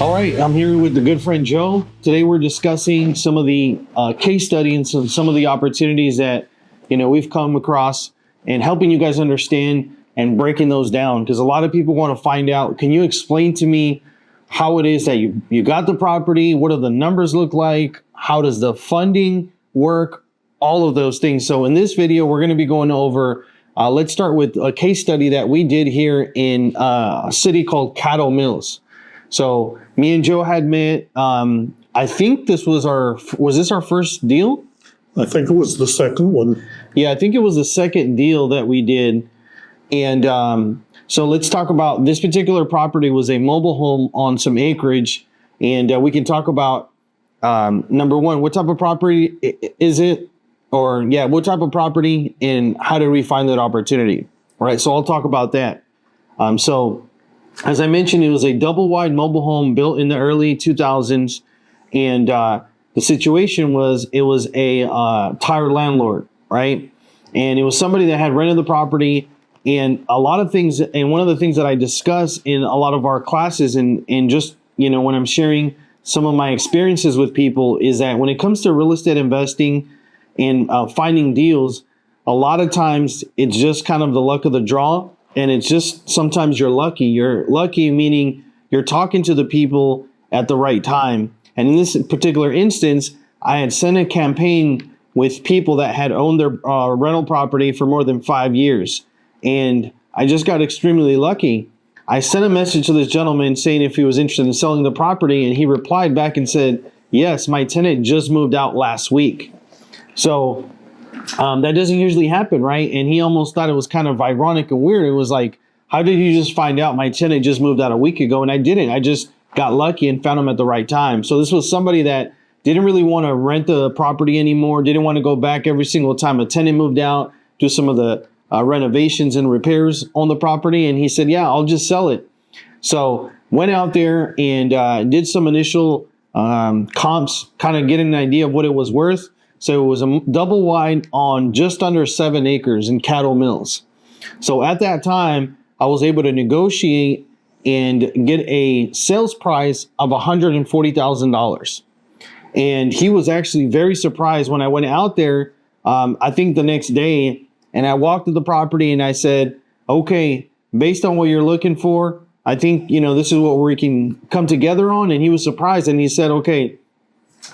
All right, I'm here with the good friend Joe. Today we're discussing some of the case study and some of the opportunities that we've come across and helping you guys understand and breaking those down, because a lot of people want to find out. Can you explain to me how it is that you got the property? What do the numbers look like? How does the funding work? All of those things. So in this video, we're going to be going over. Let's start with a case study that we did here in a city called Caddo Mills. So me and Joe had met. I think this was our first deal? I think it was the second one. Yeah, I think it was the second deal that we did. And so let's talk about this particular property. Was a mobile home on some acreage, and we can talk about number one, what type of property is it, or what type of property, and how did we find that opportunity? All right, so I'll talk about that. So as I mentioned, it was a double wide mobile home built in the early 2000s, and the situation was it was a tired landlord, right? And it was somebody that had rented the property. And a lot of things, and one of the things that I discuss in a lot of our classes and just, when I'm sharing some of my experiences with people, is that when it comes to real estate investing and finding deals, a lot of times it's just kind of the luck of the draw. And it's just sometimes you're lucky. You're lucky meaning you're talking to the people at the right time. And in this particular instance, I had sent a campaign with people that had owned their rental property for more than 5 years. And I just got extremely lucky. I sent a message to this gentleman saying if he was interested in selling the property, and he replied back and said, yes, my tenant just moved out last week. So that doesn't usually happen, right? And he almost thought it was kind of ironic and weird. It was like, how did you just find out my tenant just moved out a week ago? And I didn't. I just got lucky and found him at the right time. So this was somebody that didn't really want to rent the property anymore, didn't want to go back every single time a tenant moved out, do some of the renovations and repairs on the property. And he said, yeah, I'll just sell it. So went out there and did some initial comps, kind of getting an idea of what it was worth. So it was a double wide on just under 7 acres in Caddo Mills. So at that time, I was able to negotiate and get a sales price of $140,000. And he was actually very surprised when I went out there, I think the next day, and I walked to the property and I said, okay, based on what you're looking for, I think, this is what we can come together on. And he was surprised, and he said, okay,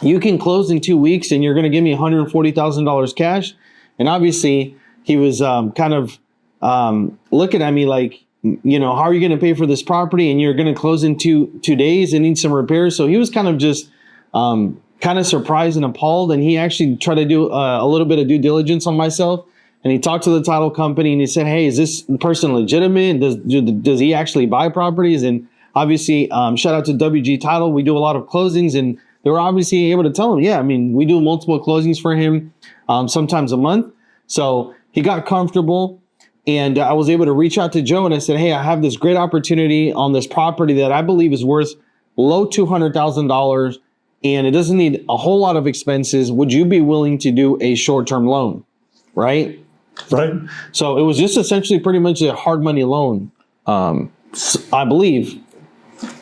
you can close in 2 weeks and you're going to give me $140,000 cash. And obviously he was kind of looking at me like, how are you going to pay for this property? And you're going to close in two days and need some repairs. So he was kind of just kind of surprised and appalled. And he actually tried to do a little bit of due diligence on myself. And he talked to the title company and he said, hey, is this person legitimate? Does he actually buy properties? And obviously, shout out to WG Title. We do a lot of closings, and they were obviously able to tell him, yeah, I mean, we do multiple closings for him, sometimes a month. So he got comfortable, and I was able to reach out to Joe and I said, hey, I have this great opportunity on this property that I believe is worth low $200,000, and it doesn't need a whole lot of expenses. Would you be willing to do a short-term loan? Right. So it was just essentially pretty much a hard money loan, I believe.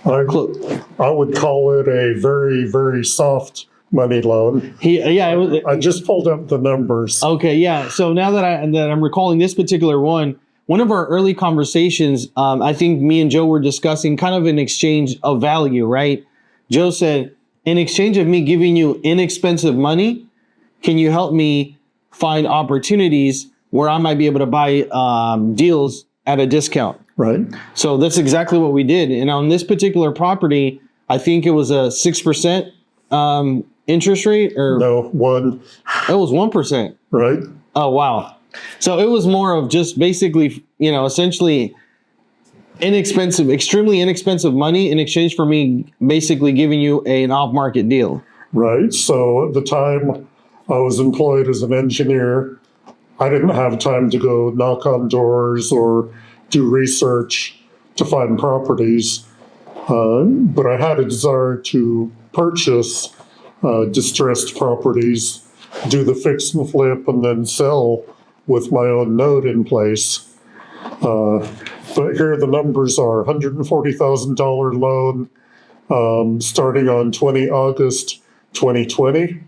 I would call it a very, very soft money loan. I just pulled up the numbers. Okay, yeah. So now that I'm recalling this particular one of our early conversations, I think me and Joe were discussing kind of an exchange of value, right? Joe said, in exchange of me giving you inexpensive money, can you help me find opportunities where I might be able to buy deals at a discount? Right. So that's exactly what we did. And on this particular property, I think it was a 6% interest rate, or no, 1. It was 1%. Right. Oh, wow. So it was more of just basically, essentially extremely inexpensive money in exchange for me basically giving you an off-market deal. Right. So at the time I was employed as an engineer, I didn't have time to go knock on doors or do research to find properties, but I had a desire to purchase distressed properties, do the fix and flip, and then sell with my own note in place. But here the numbers are: $140,000 loan, starting on August 2020.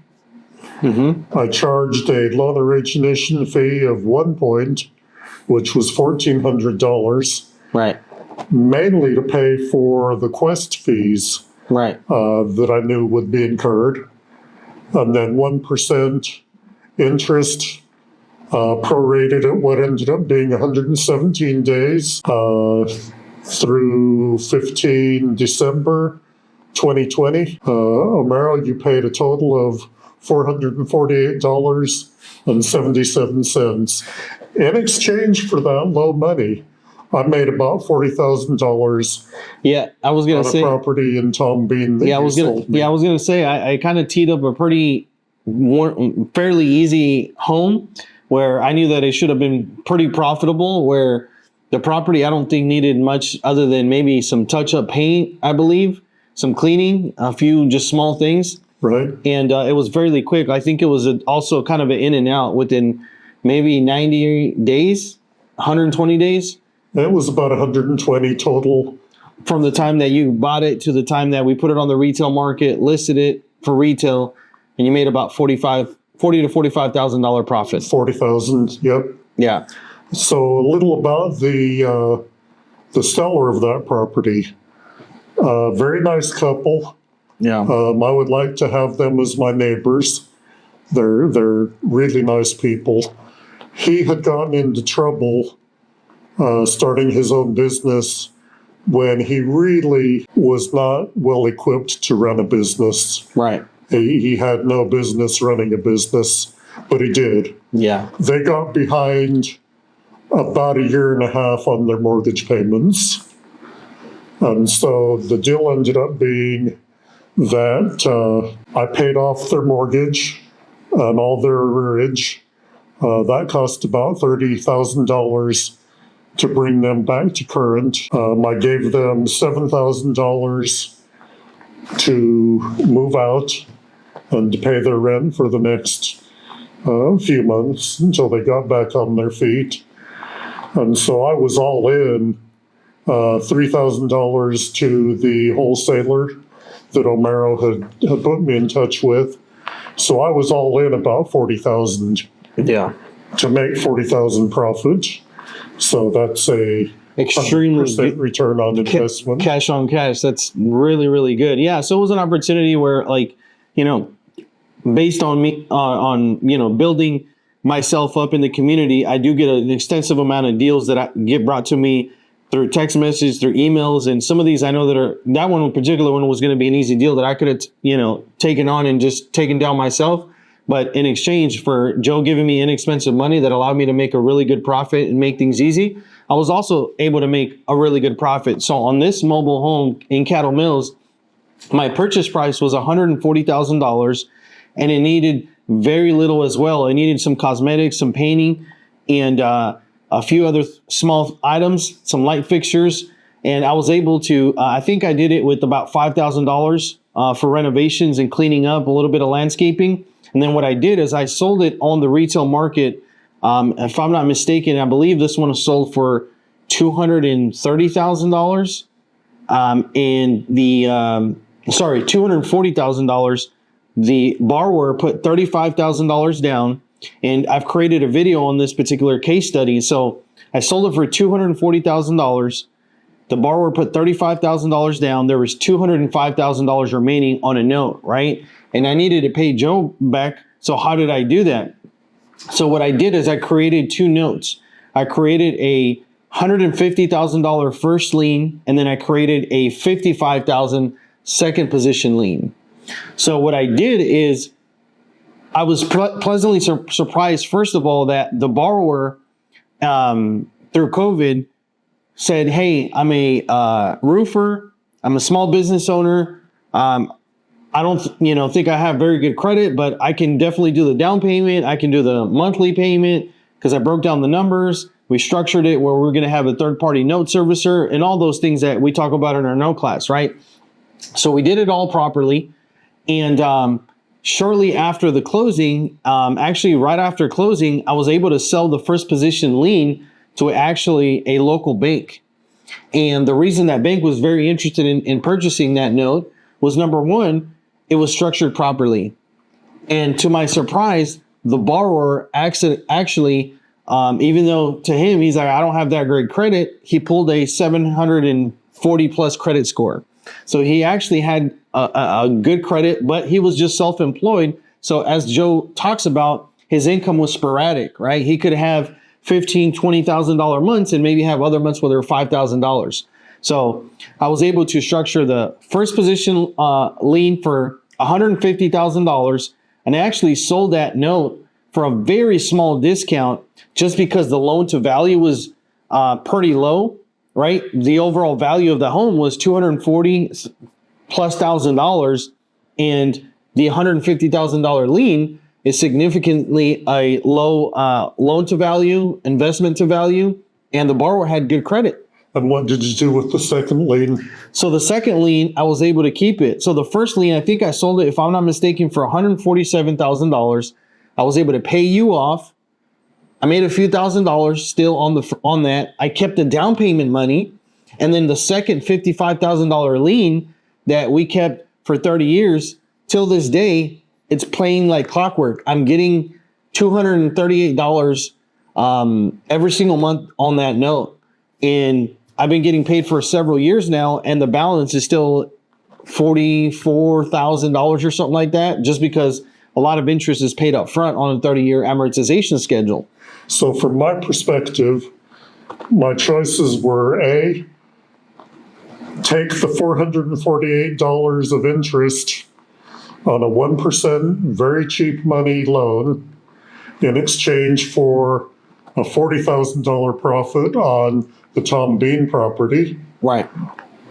I charged a loan origination fee of 1 point, which was $1,400, Right. mainly to pay for the quest fees Right. that I knew would be incurred. And then 1% interest, prorated at what ended up being 117 days through 15 December 2020. Homero, you paid a total of $448.77. In exchange for that low money, I made about $40,000 Yeah, I was gonna on a say. property in Tom Bean that Yeah, I you was gonna. sold me. Yeah, I was gonna say. I kind of teed up a fairly easy home where I knew that it should have been pretty profitable. Where the property I don't think needed much other than maybe some touch-up paint, I believe, some cleaning, a few just small things, Right? and it was fairly quick. I think it was also kind of an in and out within maybe 90 days, 120 days. It was about 120 total. From the time that you bought it to the time that we put it on the retail market, listed it for retail, and you made about $40 to $45,000 profit. 40,000, yep. Yeah. So a little about the seller of that property. Very nice couple. Yeah. I would like to have them as my neighbors. They're really nice people. He had gotten into trouble starting his own business when he really was not well equipped to run a business. Right. He had no business running a business, but he did. Yeah. They got behind about a year and a half on their mortgage payments. And so the deal ended up being that I paid off their mortgage and all their arrearage. That cost about $30,000 to bring them back to current. I gave them $7,000 to move out and to pay their rent for the next few months until they got back on their feet. And so I was all in $3,000 to the wholesaler that Homero had put me in touch with. So I was all in about $40,000 Yeah. to make $40,000 profit. So that's a Extremely 100% return on investment. Cash on cash. That's really, really good. Yeah. So it was an opportunity where, like, based on me, building myself up in the community, I do get an extensive amount of deals that get brought to me through text message, through emails, and some of these I know that one in particular one was going to be an easy deal that I could have, taken on and just taken down myself. But in exchange for Joe giving me inexpensive money that allowed me to make a really good profit and make things easy, I was also able to make a really good profit. So on this mobile home in Cattle Mills, my purchase price was $140,000, and it needed very little as well. It needed some cosmetics, some painting, and a few other small items, some light fixtures. And I was able to, I think I did it with about $5,000 for renovations and cleaning up, a little bit of landscaping. And then what I did is I sold it on the retail market. If I'm not mistaken, I believe this one was sold for $230,000. $240,000. The borrower put $35,000 down, and I've created a video on this particular case study. So I sold it for $240,000. The borrower put $35,000 down. There was $205,000 remaining on a note, right? And I needed to pay Joe back. So how did I do that? So what I did is I created two notes. I created a $150,000 first lien, and then I created a $55,000 second position lien. So what I did is I was pleasantly surprised, first of all, that the borrower through COVID said, hey, I'm a roofer. I'm a small business owner. I don't, think I have very good credit, but I can definitely do the down payment. I can do the monthly payment because I broke down the numbers. We structured it where we're going to have a third-party note servicer and all those things that we talk about in our note class, right? So we did it all properly. And shortly after the closing, actually right after closing, I was able to sell the first position lien to actually a local bank. And the reason that bank was very interested in purchasing that note was, number one, it was structured properly. And to my surprise, the borrower actually, even though to him, he's like, I don't have that great credit, he pulled a 740 plus credit score. So he actually had a good credit, but he was just self-employed. So as Joe talks about, his income was sporadic, right? He could have $15,000, $20,000 months and maybe have other months where there were $5,000. So I was able to structure the first position lien for $150,000, and I actually sold that note for a very small discount just because the loan to value was pretty low, right? The overall value of the home was $240,000 plus, and the $150,000 lien is significantly a low loan to value, investment to value, and the borrower had good credit. And what did you do with the second lien? So the second lien, I was able to keep it. So the first lien, I think I sold it, if I'm not mistaken, for $147,000. I was able to pay you off. I made a few $1,000s still on that. I kept the down payment money, and then the second $55,000 lien that we kept for 30 years till this day, it's playing like clockwork. I'm getting $238 every single month on that note, and I've been getting paid for several years now, and the balance is still $44,000 or something like that, just because a lot of interest is paid up front on a 30-year amortization schedule. So from my perspective, my choices were A, take the $448 of interest on a 1% very cheap money loan in exchange for a $40,000 profit on the Tom Bean property. Right.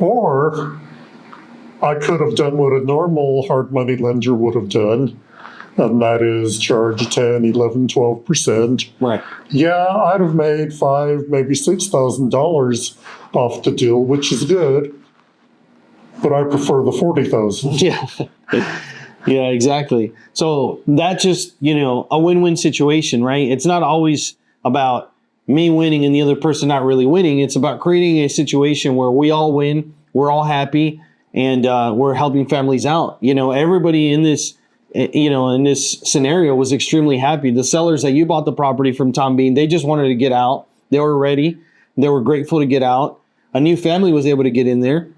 Or I could have done what a normal hard money lender would have done, and that is charge 10, 11, 12%. Right. Yeah, I'd have made $5,000, maybe $6,000 off the deal, which is good, but I prefer the $40,000. Yeah. Yeah, exactly. So that's just, a win-win situation, right? It's not always about me winning and the other person not really winning. It's about creating a situation where we all win, we're all happy, and we're helping families out. Everybody in this, in this scenario was extremely happy. The sellers that you bought the property from, Tom Bean, they just wanted to get out. They were ready. They were grateful to get out. A new family was able to get in there.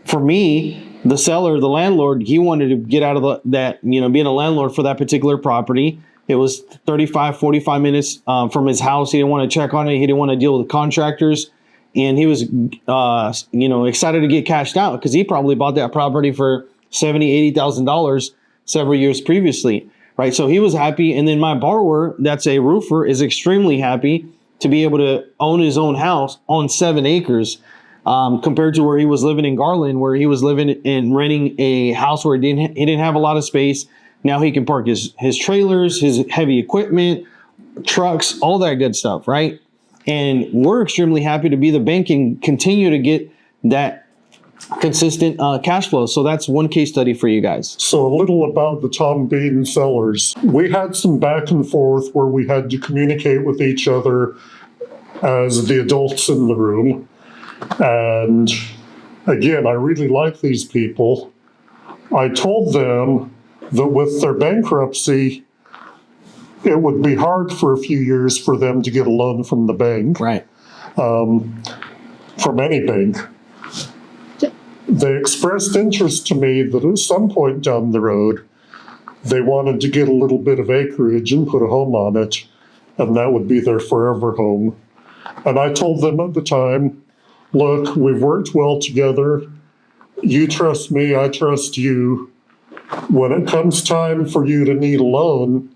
For me, the seller, the landlord, he wanted to get out of that, being a landlord for that particular property. It was 35, 45 minutes from his house. He didn't want to check on it. He didn't want to deal with contractors. And he was, excited to get cashed out because he probably bought that property for $70,000, $80,000 several years previously, right? So he was happy. And then my borrower, that's a roofer, is extremely happy to be able to own his own house on 7 acres. Compared to where he was living in Garland, where he was living and renting a house where he didn't have a lot of space. Now he can park his trailers, his heavy equipment, trucks, all that good stuff, right? And we're extremely happy to be the bank and continue to get that consistent cash flow. So that's one case study for you guys. So a little about the Tom Bean sellers. We had some back and forth where we had to communicate with each other as the adults in the room. And again, I really like these people. I told them that with their bankruptcy, it would be hard for a few years for them to get a loan from the bank. Right. From any bank. They expressed interest to me that at some point down the road, they wanted to get a little bit of acreage and put a home on it, and that would be their forever home. And I told them at the time, look, we've worked well together. You trust me, I trust you. When it comes time for you to need a loan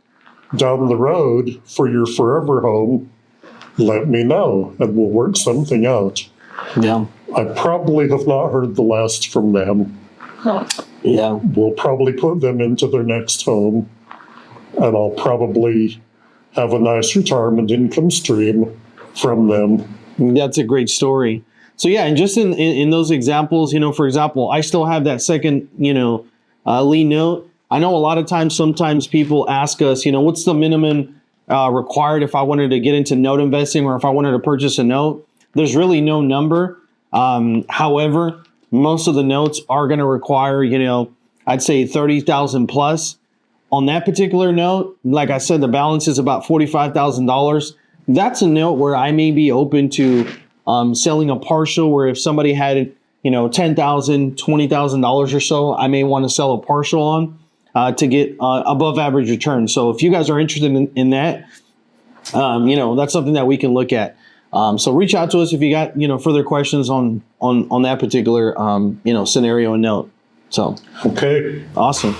down the road for your forever home, let me know and we'll work something out. Yeah. I probably have not heard the last from them. Yeah. We'll probably put them into their next home, and I'll probably have a nice retirement income stream from them. That's a great story. So yeah, and just in those examples, for example, I still have that second, lien note. I know a lot of times, sometimes people ask us, what's the minimum required if I wanted to get into note investing or if I wanted to purchase a note? There's really no number. However, most of the notes are going to require, I'd say 30,000 plus. On that particular note, like I said, the balance is about $45,000. That's a note where I may be open to selling a partial, where if somebody had, $10,000, $20,000 or so, I may want to sell a partial on to get above average return. So if you guys are interested in that, that's something that we can look at. So reach out to us if you got, further questions on that particular, scenario and note. So, Okay. awesome.